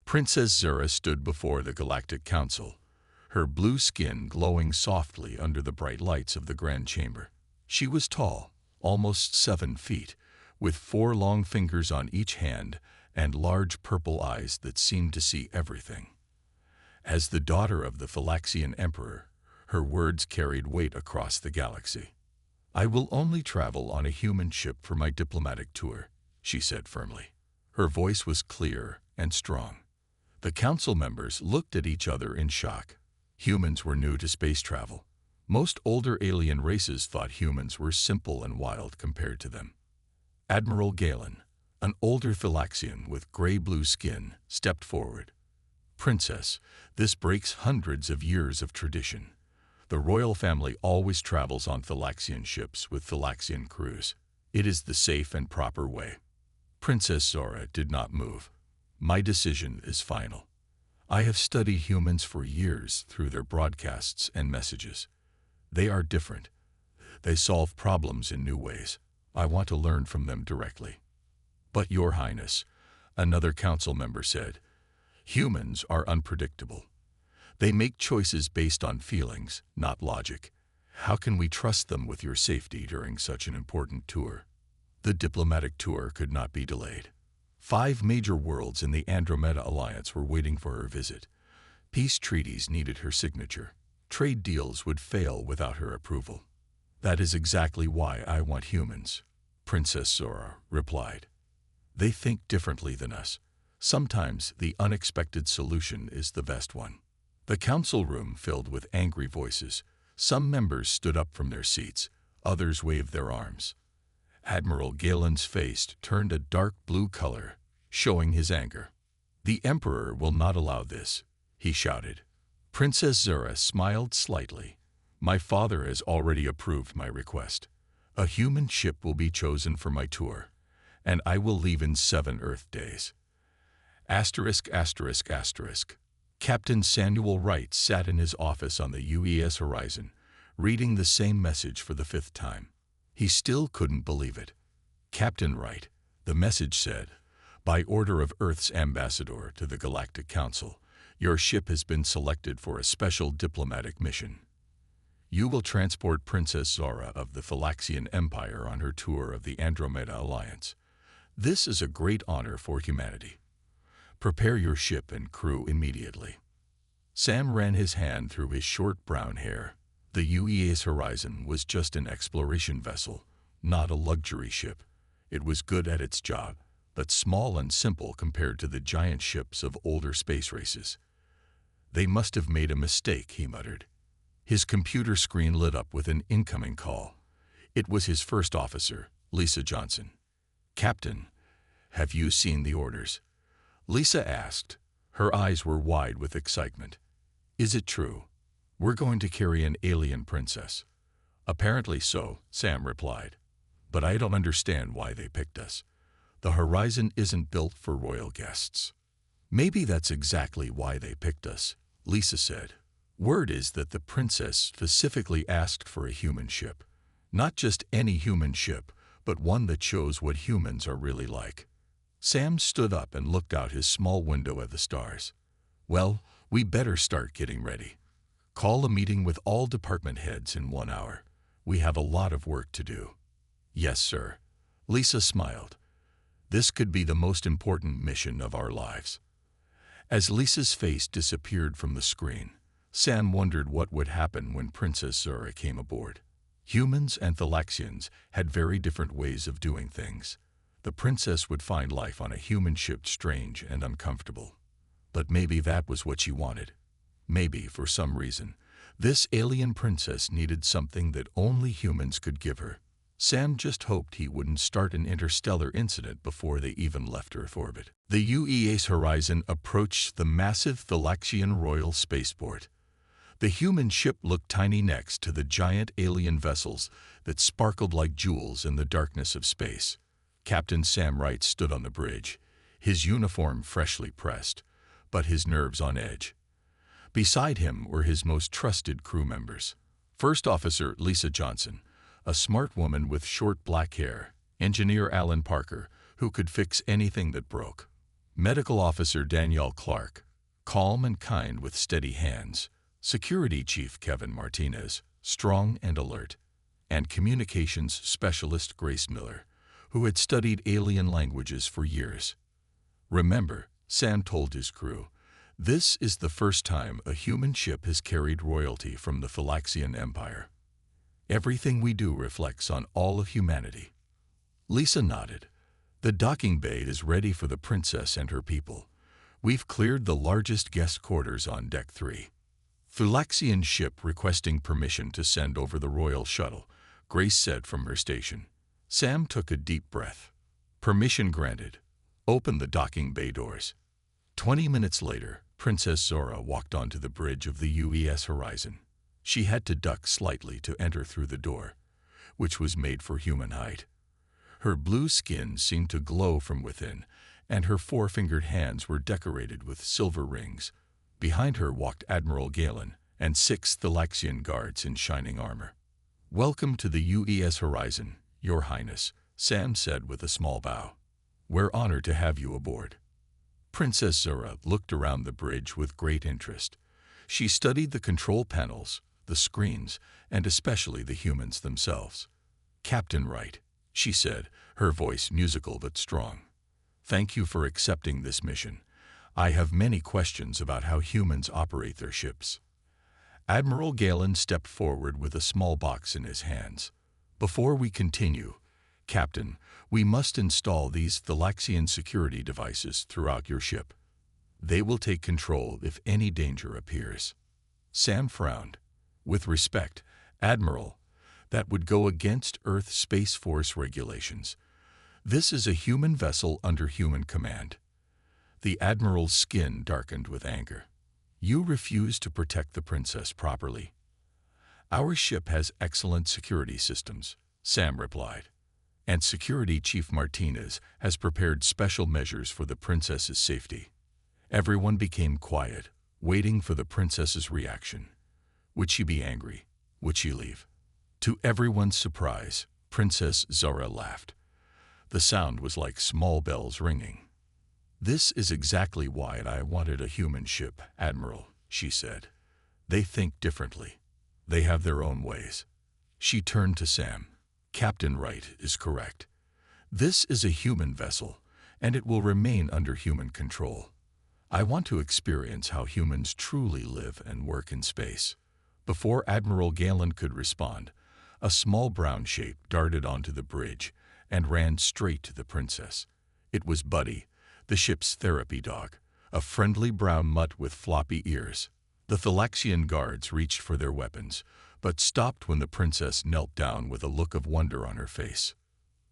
Princess Zura stood before the Galactic Council, her blue skin glowing softly under the bright lights of the Grand Chamber. She was tall, almost 7 feet, with 4 long fingers on each hand and large purple eyes that seemed to see everything. As the daughter of the Phylaxian Emperor, her words carried weight across the galaxy. "I will only travel on a human ship for my diplomatic tour," she said firmly. Her voice was clear and strong. The council members looked at each other in shock. Humans were new to space travel. Most older alien races thought humans were simple and wild compared to them. Admiral Galen, an older Phylaxian with gray-blue skin, stepped forward. "Princess, this breaks hundreds of years of tradition. The royal family always travels on Phylaxian ships with Phylaxian crews. It is the safe and proper way." Princess Zora did not move. "My decision is final. I have studied humans for years through their broadcasts and messages. They are different. They solve problems in new ways. I want to learn from them directly." "But Your Highness," another council member said, "humans are unpredictable. They make choices based on feelings, not logic. How can we trust them with your safety during such an important tour?" The diplomatic tour could not be delayed. 5 major worlds in the Andromeda Alliance were waiting for her visit. Peace treaties needed her signature. Trade deals would fail without her approval. "That is exactly why I want humans," Princess Zora replied. "They think differently than us. Sometimes the unexpected solution is the best one." The council room filled with angry voices. Some members stood up from their seats, others waved their arms. Admiral Galen's face turned a dark blue color, showing his anger. "The Emperor will not allow this," he shouted. Princess Zura smiled slightly. "My father has already approved my request. A human ship will be chosen for my tour, and I will leave in 7 Earth days." *****. Captain Samuel Wright sat in his office on the UES horizon, reading the same message for the 5th time. He still couldn't believe it. "Captain Wright," the message said, "by order of Earth's ambassador to the Galactic Council, your ship has been selected for a special diplomatic mission. You will transport Princess Zora of the Phylaxian Empire on her tour of the Andromeda Alliance. This is a great honor for humanity. Prepare your ship and crew immediately." Sam ran his hand through his short brown hair. The UES Horizon was just an exploration vessel, not a luxury ship. It was good at its job, but small and simple compared to the giant ships of older space races. "They must have made a mistake," he muttered. His computer screen lit up with an incoming call. It was his first officer, Lisa Johnson. "Captain, have you seen the orders?" Lisa asked. Her eyes were wide with excitement. "Is it true? We're going to carry an alien princess." "Apparently so," Sam replied. "But I don't understand why they picked us. The Horizon isn't built for royal guests." "Maybe that's exactly why they picked us," Lisa said. "Word is that the princess specifically asked for a human ship. Not just any human ship, but one that shows what humans are really like." Sam stood up and looked out his small window at the stars. "Well, we better start getting ready. Call a meeting with all department heads in 1 hour. We have a lot of work to do." "Yes, sir." Lisa smiled. "This could be the most important mission of our lives." As Lisa's face disappeared from the screen, Sam wondered what would happen when Princess Zura came aboard. Humans and Phylaxians had very different ways of doing things. The princess would find life on a human ship strange and uncomfortable. But maybe that was what she wanted. Maybe, for some reason, this alien princess needed something that only humans could give her. Sam just hoped he wouldn't start an interstellar incident before they even left Earth orbit. The UES Horizon approached the massive Phylaxian Royal Spaceport. The human ship looked tiny next to the giant alien vessels that sparkled like jewels in the darkness of space. Captain Sam Wright stood on the bridge, his uniform freshly pressed, but his nerves on edge. Beside him were his most trusted crew members. First Officer Lisa Johnson, a smart woman with short black hair, Engineer Alan Parker, who could fix anything that broke, Medical Officer Danielle Clark, calm and kind with steady hands. Security Chief Kevin Martinez, strong and alert. And Communications Specialist Grace Miller, who had studied alien languages for years. Remember, Sam told his crew, this is the first time a human ship has carried royalty from the Thalaxian Empire. Everything we do reflects on all of humanity. Lisa nodded. The docking bay is ready for the princess and her people. We've cleared the largest guest quarters on Deck 3. Thalaxian ship requesting permission to send over the royal shuttle, Grace said from her station. Sam took a deep breath. Permission granted. Open the docking bay doors. 20 minutes later, Princess Zora walked onto the bridge of the UES Horizon. She had to duck slightly to enter through the door, which was made for human height. Her blue skin seemed to glow from within, and her four-fingered hands were decorated with silver rings. Behind her walked Admiral Galen and 6 Thalaxian guards in shining armor. Welcome to the UES Horizon, Your Highness, Sam said with a small bow. We're honored to have you aboard. Princess Zora looked around the bridge with great interest. She studied the control panels, the screens, and especially the humans themselves. Captain Wright, she said, her voice musical but strong. Thank you for accepting this mission. I have many questions about how humans operate their ships. Admiral Galen stepped forward with a small box in his hands. Before we continue, Captain, we must install these Thalaxian security devices throughout your ship. They will take control if any danger appears. Sam frowned. With respect, Admiral, that would go against Earth Space Force regulations. This is a human vessel under human command. The Admiral's skin darkened with anger. You refuse to protect the princess properly. Our ship has excellent security systems, Sam replied. And Security Chief Martinez has prepared special measures for the princess's safety. Everyone became quiet, waiting for the princess's reaction. Would she be angry? Would she leave? To everyone's surprise, Princess Zora laughed. The sound was like small bells ringing. This is exactly why I wanted a human ship, Admiral, she said. They think differently. They have their own ways. She turned to Sam. Captain Wright is correct. This is a human vessel, and it will remain under human control. I want to experience how humans truly live and work in space. Before Admiral Galen could respond, a small brown shape darted onto the bridge and ran straight to the princess. It was Buddy, the ship's therapy dog, a friendly brown mutt with floppy ears. The Thalaxian guards reached for their weapons, but stopped when the princess knelt down with a look of wonder on her face.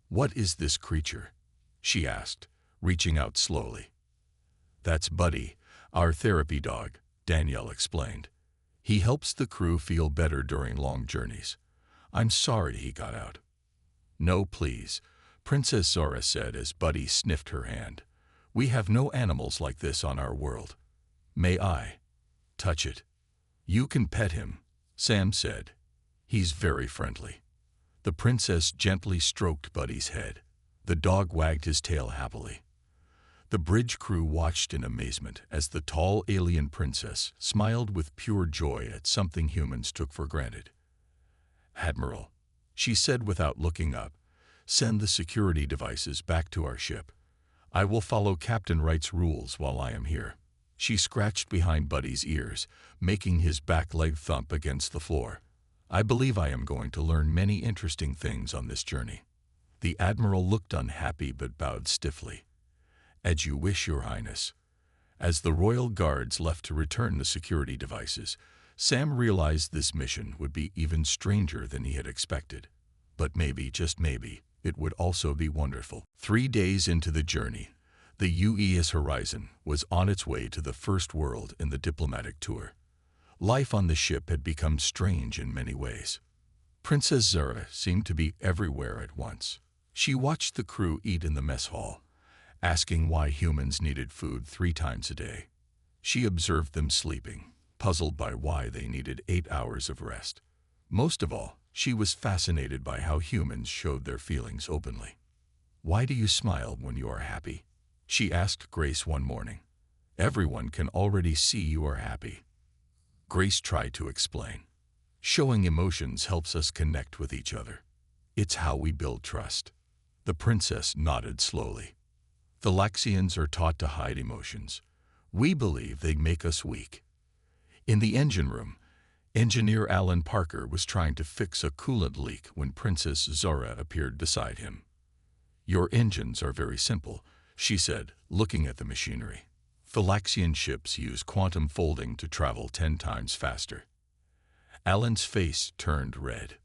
What is this creature? She asked, reaching out slowly. That's Buddy, our therapy dog, Danielle explained. He helps the crew feel better during long journeys. I'm sorry he got out. No, please, Princess Zora said as Buddy sniffed her hand. We have no animals like this on our world. May I touch it? You can pet him, Sam said. He's very friendly. The princess gently stroked Buddy's head. The dog wagged his tail happily. The bridge crew watched in amazement as the tall alien princess smiled with pure joy at something humans took for granted. Admiral, she said without looking up, send the security devices back to our ship. I will follow Captain Wright's rules while I am here. She scratched behind Buddy's ears, making his back leg thump against the floor. I believe I am going to learn many interesting things on this journey. The Admiral looked unhappy but bowed stiffly. As you wish, Your Highness. As the royal guards left to return the security devices, Sam realized this mission would be even stranger than he had expected. But maybe, just maybe, it would also be wonderful. 3 days into the journey, the UES Horizon was on its way to the first world in the diplomatic tour. Life on the ship had become strange in many ways. Princess Zora seemed to be everywhere at once. She watched the crew eat in the mess hall, asking why humans needed food 3 times a day. She observed them sleeping, puzzled by why they needed 8 hours of rest. Most of all, she was fascinated by how humans showed their feelings openly. Why do you smile when you are happy? She asked Grace one morning. Everyone can already see you are happy. Grace tried to explain. Showing emotions helps us connect with each other. It's how we build trust. The princess nodded slowly. Thalaxians are taught to hide emotions. We believe they make us weak. In the engine room, engineer Alan Parker was trying to fix a coolant leak when Princess Zora appeared beside him. "Your engines are very simple," she said, looking at the machinery. "Thalaxian ships use quantum folding to travel 10 times faster." Alan's face turned red.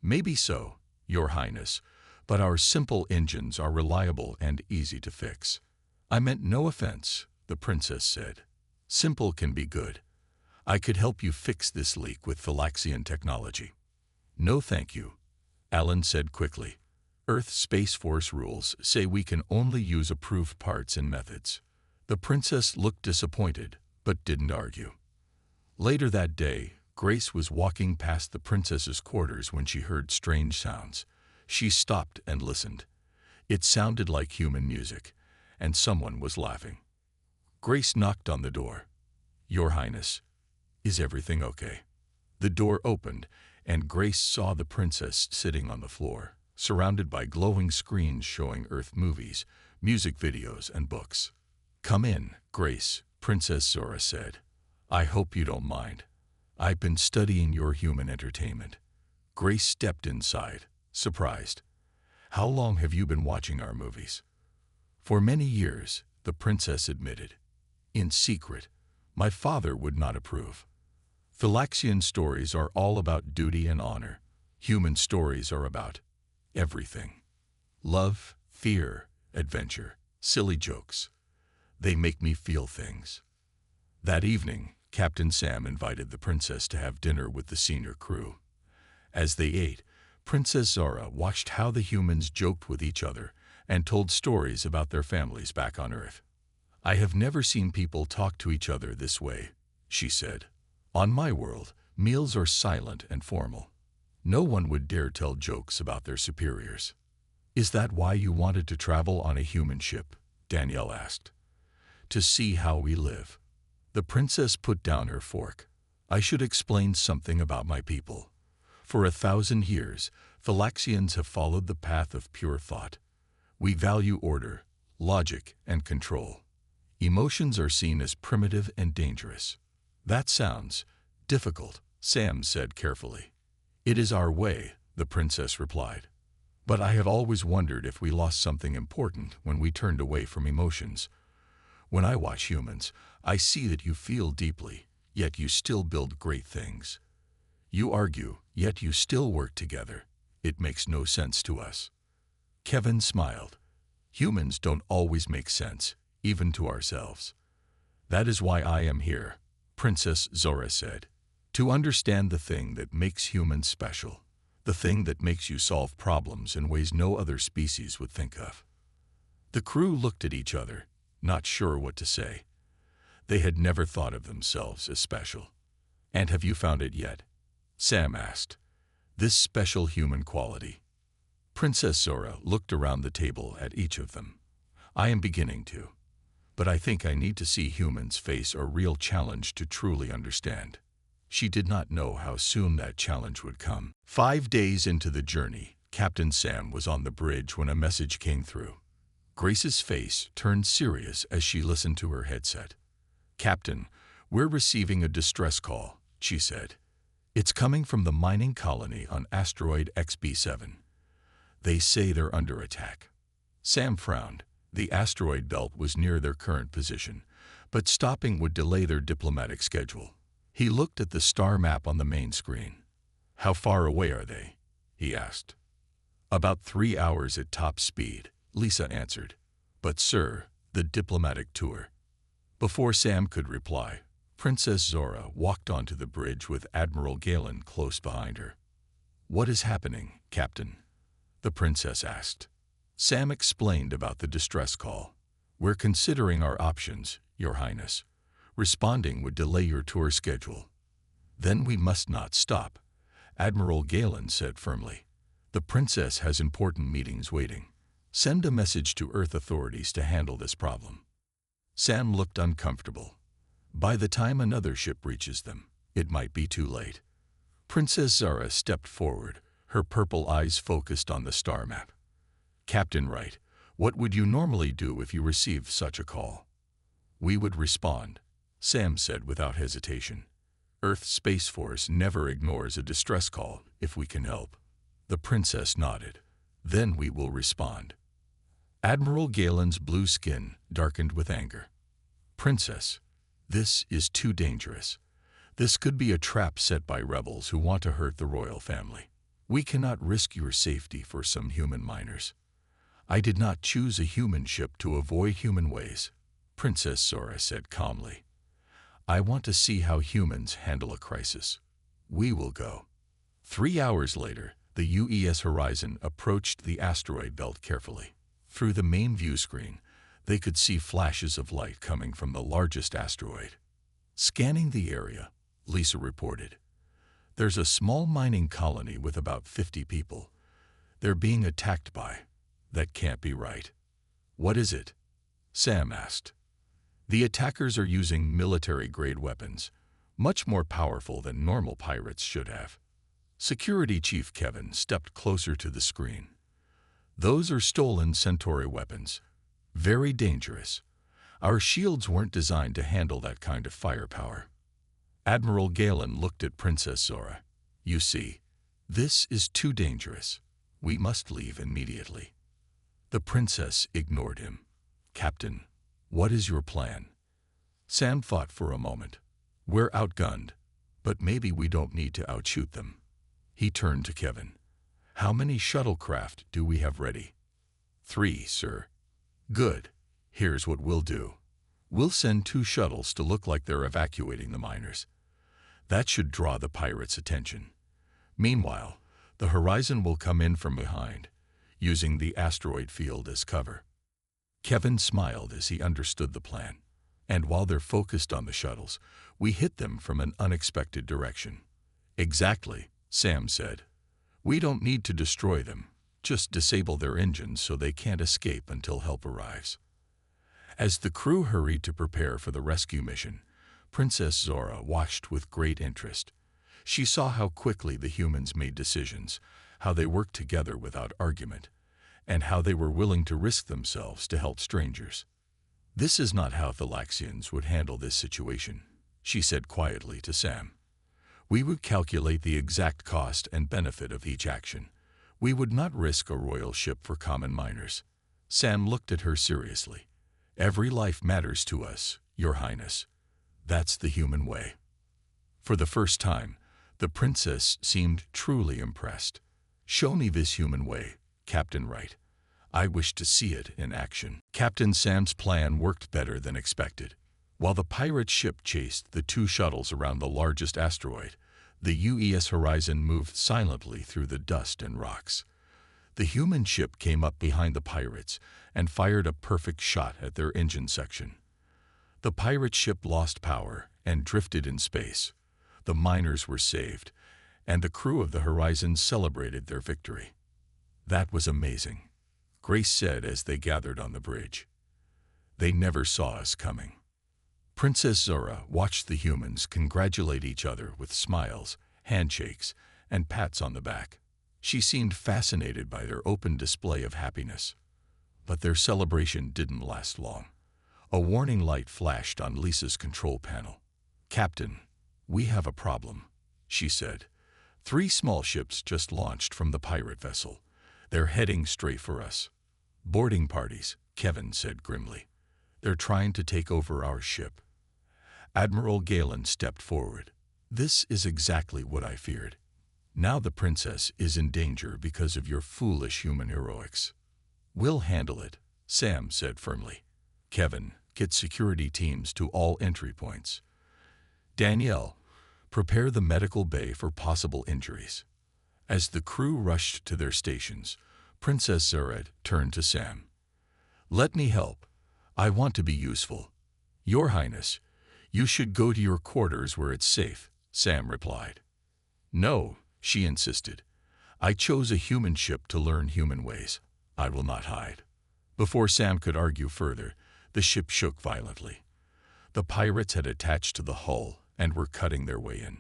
"Maybe so, Your Highness, but our simple engines are reliable and easy to fix." "I meant no offense," the princess said. "Simple can be good. I could help you fix this leak with Thalaxian technology." "No thank you," Alan said quickly. "Earth Space Force rules say we can only use approved parts and methods." The princess looked disappointed, but didn't argue. Later that day, Grace was walking past the princess's quarters when she heard strange sounds. She stopped and listened. It sounded like human music, and someone was laughing. Grace knocked on the door. "Your Highness, is everything okay?" The door opened, and Grace saw the princess sitting on the floor, surrounded by glowing screens showing Earth movies, music videos, and books. "Come in, Grace," Princess Zora said. "I hope you don't mind. I've been studying your human entertainment." Grace stepped inside, surprised. "How long have you been watching our movies?" "For many years," the princess admitted. "In secret. My father would not approve. Thalaxian stories are all about duty and honor. Human stories are about everything. Love, fear, adventure, silly jokes. They make me feel things." That evening, Captain Sam invited the princess to have dinner with the senior crew. As they ate, Princess Zora watched how the humans joked with each other and told stories about their families back on Earth. "I have never seen people talk to each other this way," she said. "On my world, meals are silent and formal. No one would dare tell jokes about their superiors." "Is that why you wanted to travel on a human ship?" Danielle asked. "To see how we live." The princess put down her fork. "I should explain something about my people. For 1,000 years, Thalaxians have followed the path of pure thought. We value order, logic, and control. Emotions are seen as primitive and dangerous." "That sounds difficult," Sam said carefully. "It is our way," the princess replied. "But I have always wondered if we lost something important when we turned away from emotions. When I watch humans, I see that you feel deeply, yet you still build great things. You argue, yet you still work together. It makes no sense to us." Kevin smiled. "Humans don't always make sense, even to ourselves. That is why I am here," Princess Zora said. "To understand the thing that makes humans special. The thing that makes you solve problems in ways no other species would think of." The crew looked at each other, not sure what to say. They had never thought of themselves as special. "And have you found it yet?" Sam asked. "This special human quality?" Princess Zora looked around the table at each of them. "I am beginning to. But I think I need to see humans face a real challenge to truly understand." She did not know how soon that challenge would come. 5 days into the journey, Captain Sam was on the bridge when a message came through. Grace's face turned serious as she listened to her headset. "Captain, we're receiving a distress call," she said. "It's coming from the mining colony on asteroid XB7. They say they're under attack." Sam frowned. The asteroid belt was near their current position, but stopping would delay their diplomatic schedule. He looked at the star map on the main screen. "How far away are they?" he asked. "About 3 hours at top speed," Lisa answered. "But sir, the diplomatic tour." Before Sam could reply, Princess Zora walked onto the bridge with Admiral Galen close behind her. "What is happening, Captain?" the princess asked. Sam explained about the distress call. "We're considering our options, Your Highness. Responding would delay your tour schedule." "Then we must not stop," Admiral Galen said firmly. "The princess has important meetings waiting." Send a message to Earth authorities to handle this problem. Sam looked uncomfortable. By the time another ship reaches them, it might be too late. Princess Zara stepped forward, her purple eyes focused on the star map. Captain Wright, what would you normally do if you received such a call? We would respond, Sam said without hesitation. Earth Space Force never ignores a distress call if we can help. The princess nodded. Then we will respond. Admiral Galen's blue skin darkened with anger. Princess, this is too dangerous. This could be a trap set by rebels who want to hurt the royal family. We cannot risk your safety for some human miners. I did not choose a human ship to avoid human ways, Princess Zora said calmly. I want to see how humans handle a crisis. We will go. 3 hours later, the UES Horizon approached the asteroid belt carefully. Through the main view screen, they could see flashes of light coming from the largest asteroid. Scanning the area, Lisa reported. There's a small mining colony with about 50 people. They're being attacked by. That can't be right. What is it? Sam asked. The attackers are using military-grade weapons, much more powerful than normal pirates should have. Security Chief Kevin stepped closer to the screen. Those are stolen Centauri weapons. Very dangerous. Our shields weren't designed to handle that kind of firepower. Admiral Galen looked at Princess Zora. You see, this is too dangerous. We must leave immediately. The princess ignored him. Captain, what is your plan? Sam thought for a moment. We're outgunned, but maybe we don't need to outshoot them. He turned to Kevin. How many shuttlecraft do we have ready? 3, sir. Good. Here's what we'll do. We'll send 2 shuttles to look like they're evacuating the miners. That should draw the pirates' attention. Meanwhile, the Horizon will come in from behind, using the asteroid field as cover. Kevin smiled as he understood the plan. And while they're focused on the shuttles, we hit them from an unexpected direction. Exactly, Sam said. We don't need to destroy them, just disable their engines so they can't escape until help arrives. As the crew hurried to prepare for the rescue mission, Princess Zora watched with great interest. She saw how quickly the humans made decisions, how they worked together without argument, and how they were willing to risk themselves to help strangers. This is not how Thalaxians would handle this situation, she said quietly to Sam. We would calculate the exact cost and benefit of each action. We would not risk a royal ship for common miners. Sam looked at her seriously. Every life matters to us, Your Highness. That's the human way. For the first time, the princess seemed truly impressed. Show me this human way, Captain Wright. I wish to see it in action. Captain Sam's plan worked better than expected. While the pirate ship chased the 2 shuttles around the largest asteroid, the UES Horizon moved silently through the dust and rocks. The human ship came up behind the pirates and fired a perfect shot at their engine section. The pirate ship lost power and drifted in space. The miners were saved, and the crew of the Horizon celebrated their victory. That was amazing, Grace said as they gathered on the bridge. They never saw us coming. Princess Zora watched the humans congratulate each other with smiles, handshakes, and pats on the back. She seemed fascinated by their open display of happiness. But their celebration didn't last long. A warning light flashed on Lisa's control panel. Captain, we have a problem, she said. 3 small ships just launched from the pirate vessel. They're heading straight for us. Boarding parties, Kevin said grimly. They're trying to take over our ship. Admiral Galen stepped forward. This is exactly what I feared. Now the princess is in danger because of your foolish human heroics. We'll handle it, Sam said firmly. Kevin, get security teams to all entry points. Danielle, prepare the medical bay for possible injuries. As the crew rushed to their stations, Princess Zered turned to Sam. Let me help. I want to be useful. Your Highness, you should go to your quarters where it's safe, Sam replied. No, she insisted. I chose a human ship to learn human ways. I will not hide. Before Sam could argue further, the ship shook violently. The pirates had attached to the hull and were cutting their way in.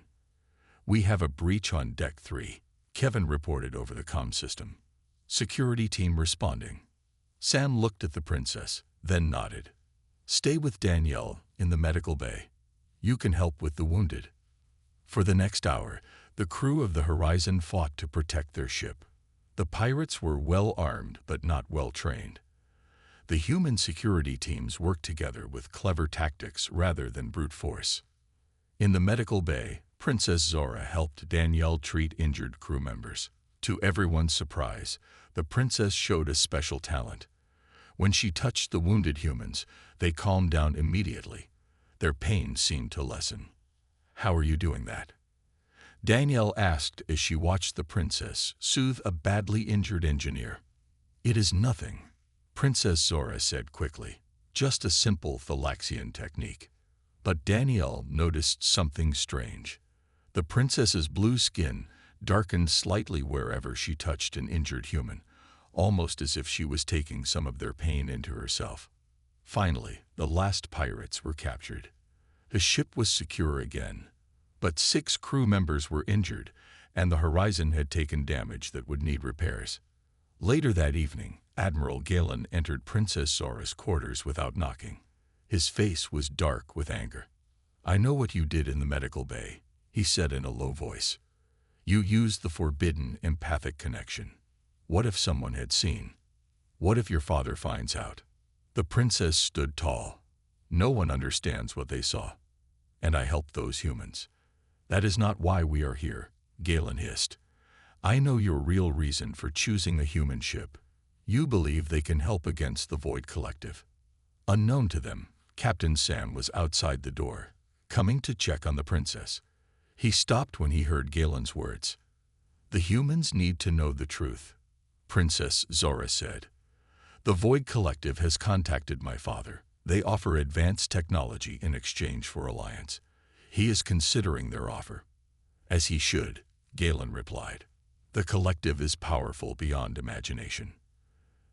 We have a breach on Deck 3, Kevin reported over the comm system. Security team responding. Sam looked at the princess, then nodded. Stay with Danielle in the medical bay. You can help with the wounded. For the next hour, the crew of the Horizon fought to protect their ship. The pirates were well armed but not well trained. The human security teams worked together with clever tactics rather than brute force. In the medical bay, Princess Zora helped Danielle treat injured crew members. To everyone's surprise, the princess showed a special talent. When she touched the wounded humans, they calmed down immediately. Their pain seemed to lessen. How are you doing that? Danielle asked as she watched the princess soothe a badly injured engineer. It is nothing, Princess Zora said quickly. Just a simple Thalaxian technique. But Danielle noticed something strange. The princess's blue skin darkened slightly wherever she touched an injured human, almost as if she was taking some of their pain into herself. Finally, the last pirates were captured. The ship was secure again, but 6 crew members were injured, and the Horizon had taken damage that would need repairs. Later that evening, Admiral Galen entered Princess Zora's quarters without knocking. His face was dark with anger. I know what you did in the medical bay, he said in a low voice. You used the forbidden empathic connection. What if someone had seen? What if your father finds out? The princess stood tall. No one understands what they saw. And I helped those humans. That is not why we are here, Galen hissed. I know your real reason for choosing a human ship. You believe they can help against the Void Collective. Unknown to them, Captain Sam was outside the door, coming to check on the princess. He stopped when he heard Galen's words. The humans need to know the truth, Princess Zora said. The Void Collective has contacted my father. They offer advanced technology in exchange for alliance. He is considering their offer. As he should, Galen replied. The collective is powerful beyond imagination.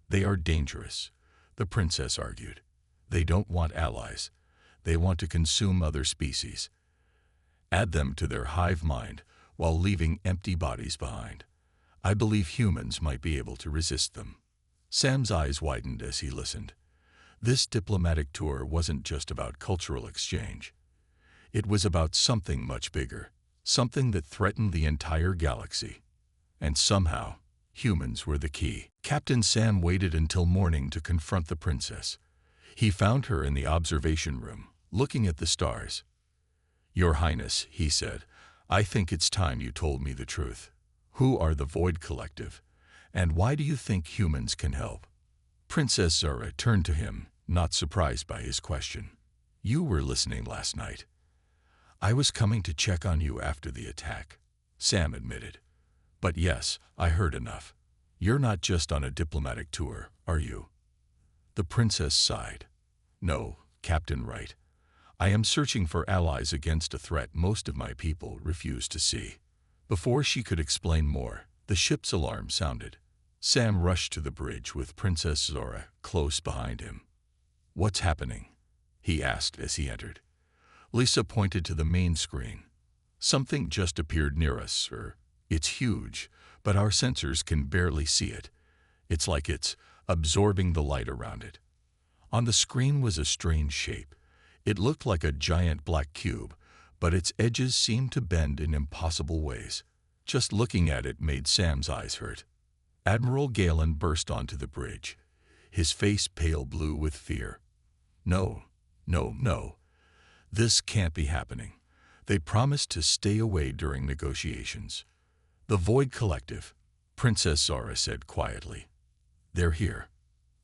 They are dangerous, the princess argued. They don't want allies. They want to consume other species. Add them to their hive mind while leaving empty bodies behind. I believe humans might be able to resist them. Sam's eyes widened as he listened. This diplomatic tour wasn't just about cultural exchange. It was about something much bigger, something that threatened the entire galaxy. And somehow, humans were the key. Captain Sam waited until morning to confront the princess. He found her in the observation room, looking at the stars. Your Highness, he said, I think it's time you told me the truth. Who are the Void Collective? And why do you think humans can help? Princess Zora turned to him, not surprised by his question. You were listening last night. I was coming to check on you after the attack, Sam admitted. But yes, I heard enough. You're not just on a diplomatic tour, are you? The princess sighed. No, Captain Wright. I am searching for allies against a threat most of my people refuse to see. Before she could explain more, the ship's alarm sounded. Sam rushed to the bridge with Princess Zora close behind him. What's happening? He asked as he entered. Lisa pointed to the main screen. Something just appeared near us, sir. It's huge, but our sensors can barely see it. It's like it's absorbing the light around it. On the screen was a strange shape. It looked like a giant black cube, but its edges seemed to bend in impossible ways. Just looking at it made Sam's eyes hurt. Admiral Galen burst onto the bridge, his face pale blue with fear. No, no, no. This can't be happening. They promised to stay away during negotiations. The Void Collective, Princess Zora said quietly. They're here.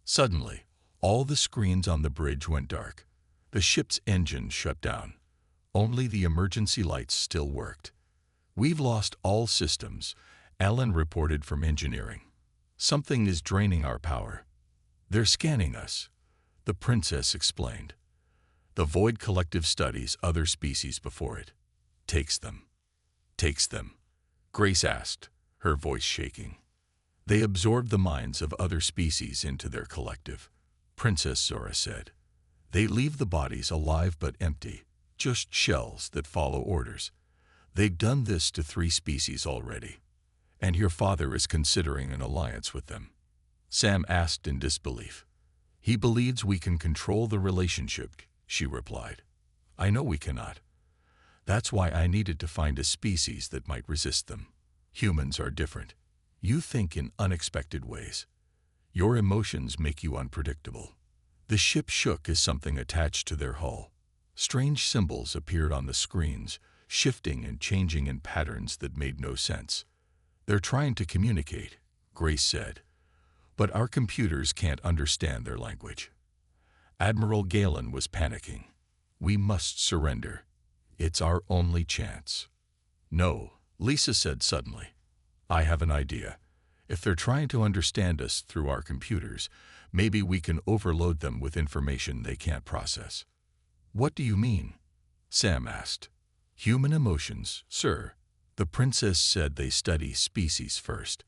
Suddenly, all the screens on the bridge went dark. The ship's engine shut down. Only the emergency lights still worked. We've lost all systems, Alan reported from engineering. Something is draining our power. They're scanning us, the princess explained. The Void Collective studies other species before it. Takes them. Grace asked, her voice shaking. They absorb the minds of other species into their collective, Princess Zora said. They leave the bodies alive but empty, just shells that follow orders. They've done this to 3 species already, and your father is considering an alliance with them. Sam asked in disbelief. He believes we can control the relationship, she replied. I know we cannot. That's why I needed to find a species that might resist them. Humans are different. You think in unexpected ways. Your emotions make you unpredictable. The ship shook as something attached to their hull. Strange symbols appeared on the screens, shifting and changing in patterns that made no sense. They're trying to communicate, Grace said, but our computers can't understand their language. Admiral Galen was panicking. We must surrender. It's our only chance. No, Lisa said suddenly. I have an idea. If they're trying to understand us through our computers, maybe we can overload them with information they can't process. What do you mean? Sam asked. Human emotions, sir. The princess said they study species first.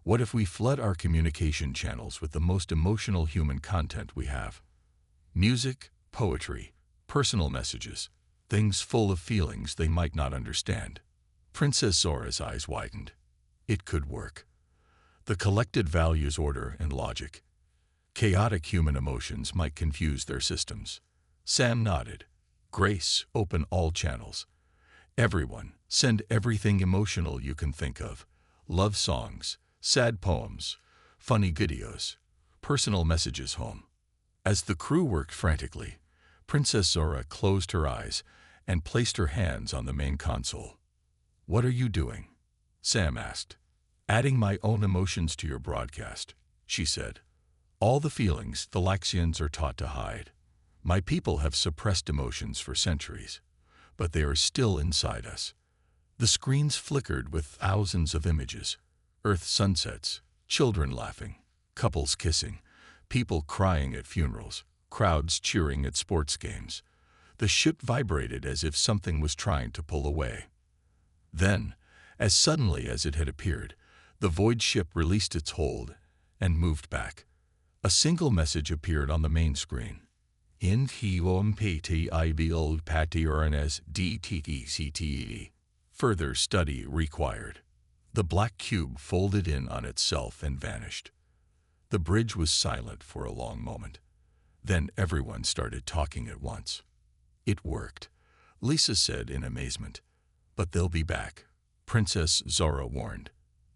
What if we flood our communication channels with the most emotional human content we have? Music, poetry, personal messages, things full of feelings they might not understand. Princess Zora's eyes widened. It could work. The collected values order and logic. Chaotic human emotions might confuse their systems. Sam nodded. Grace, open all channels. Everyone, send everything emotional you can think of. Love songs, sad poems, funny videos, personal messages home. As the crew worked frantically, Princess Zora closed her eyes and placed her hands on the main console. What are you doing? Sam asked. Adding my own emotions to your broadcast, she said. All the feelings the Laxians are taught to hide. My people have suppressed emotions for centuries, but they are still inside us. The screens flickered with thousands of images. Earth sunsets, children laughing, couples kissing, people crying at funerals, crowds cheering at sports games. The ship vibrated as if something was trying to pull away. Then, as suddenly as it had appeared, the void ship released its hold and moved back. A single message appeared on the main screen. In DTTCTE. Further study required. The black cube folded in on itself and vanished. The bridge was silent for a long moment. Then everyone started talking at once. It worked, Lisa said in amazement. But they'll be back, Princess Zora warned.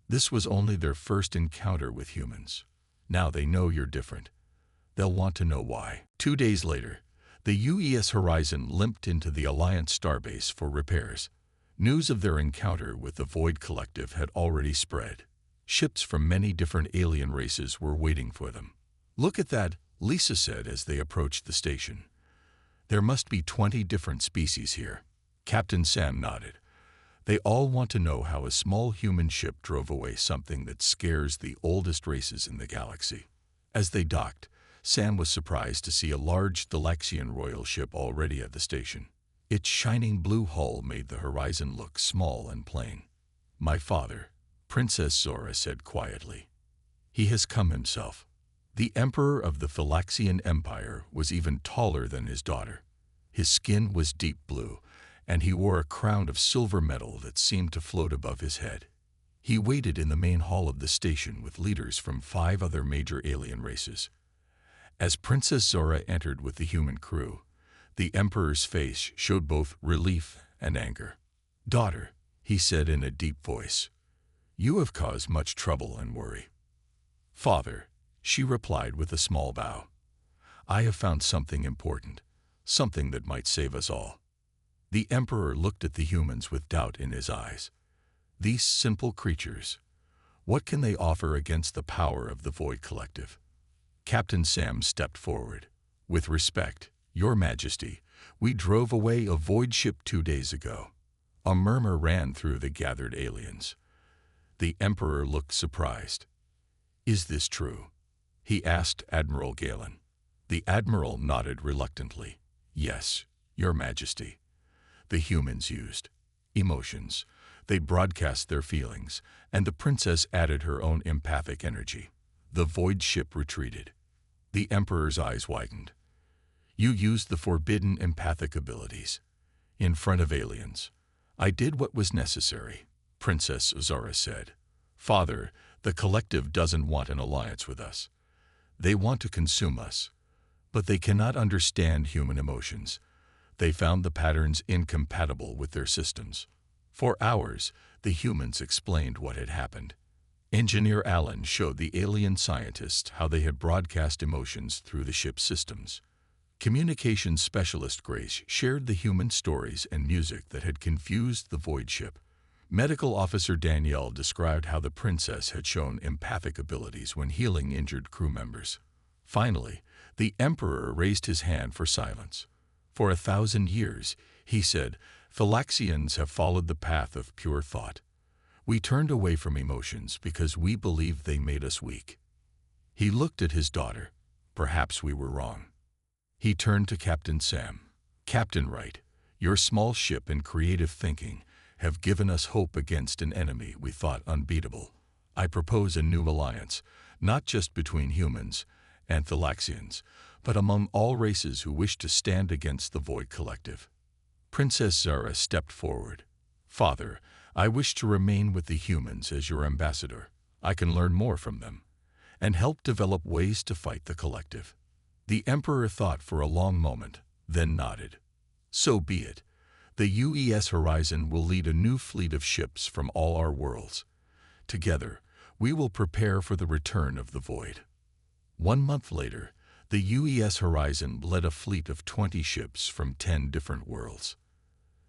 This was only their first encounter with humans. Now they know you're different. They'll want to know why. 2 days later, the UES Horizon limped into the Alliance starbase for repairs. News of their encounter with the Void Collective had already spread. Ships from many different alien races were waiting for them. Look at that, Lisa said as they approached the station. There must be 20 different species here. Captain Sam nodded. They all want to know how a small human ship drove away something that scares the oldest races in the galaxy. As they docked, Sam was surprised to see a large Thalaxian royal ship already at the station. Its shining blue hull made the horizon look small and plain. My father, Princess Zora said quietly. He has come himself. The emperor of the Thalaxian Empire was even taller than his daughter. His skin was deep blue, and he wore a crown of silver metal that seemed to float above his head. He waited in the main hall of the station with leaders from 5 other major alien races. As Princess Zora entered with the human crew, the Emperor's face showed both relief and anger. Daughter, he said in a deep voice, you have caused much trouble and worry. Father, she replied with a small bow. I have found something important, something that might save us all. The Emperor looked at the humans with doubt in his eyes. These simple creatures, what can they offer against the power of the Void Collective? Captain Sam stepped forward. With respect, Your Majesty, we drove away a void ship 2 days ago. A murmur ran through the gathered aliens. The Emperor looked surprised. Is this true? He asked Admiral Galen. The Admiral nodded reluctantly. Yes, Your Majesty. The humans used emotions. They broadcast their feelings, and the princess added her own empathic energy. The void ship retreated. The Emperor's eyes widened. You used the forbidden empathic abilities. In front of aliens. I did what was necessary, Princess Zara said. Father, the collective doesn't want an alliance with us. They want to consume us. But they cannot understand human emotions. They found the patterns incompatible with their systems. For hours, the humans explained what had happened. Engineer Allen showed the alien scientists how they had broadcast emotions through the ship's systems. Communications specialist Grace shared the human stories and music that had confused the void ship. Medical officer Danielle described how the princess had shown empathic abilities when healing injured crew members. Finally, the Emperor raised his hand for silence. For 1,000 years, he said, Thalaxians have followed the path of pure thought. We turned away from emotions because we believed they made us weak. He looked at his daughter. Perhaps we were wrong. He turned to Captain Sam. Captain Wright, your small ship and creative thinking have given us hope against an enemy we thought unbeatable. I propose a new alliance, not just between humans and Thalaxians, but among all races who wish to stand against the Void Collective. Princess Zara stepped forward. Father, I wish to remain with the humans as your ambassador. I can learn more from them and help develop ways to fight the collective. The Emperor thought for a long moment, then nodded. So be it. The UES Horizon will lead a new fleet of ships from all our worlds. Together, we will prepare for the return of the Void. 1 month later, the UES Horizon led a fleet of 20 ships from 10 different worlds.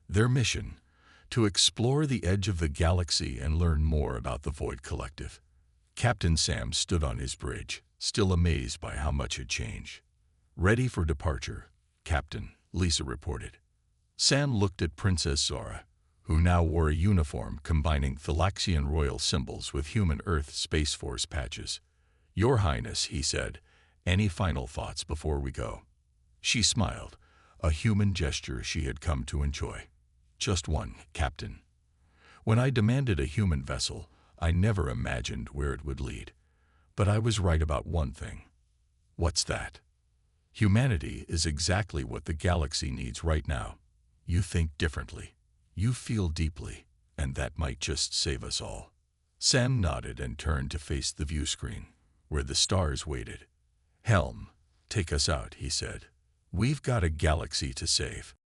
Their mission? To explore the edge of the galaxy and learn more about the Void Collective. Captain Sam stood on his bridge, still amazed by how much had changed. Ready for departure, Captain, Lisa reported. Sam looked at Princess Zara, who now wore a uniform combining Thalaxian royal symbols with human Earth Space Force patches. Your Highness, he said, any final thoughts before we go? She smiled, a human gesture she had come to enjoy. Just one, Captain. When I demanded a human vessel, I never imagined where it would lead. But I was right about one thing. What's that? Humanity is exactly what the galaxy needs right now. You think differently. You feel deeply, and that might just save us all. Sam nodded and turned to face the view screen, where the stars waited. Helm, take us out, he said. We've got a galaxy to save.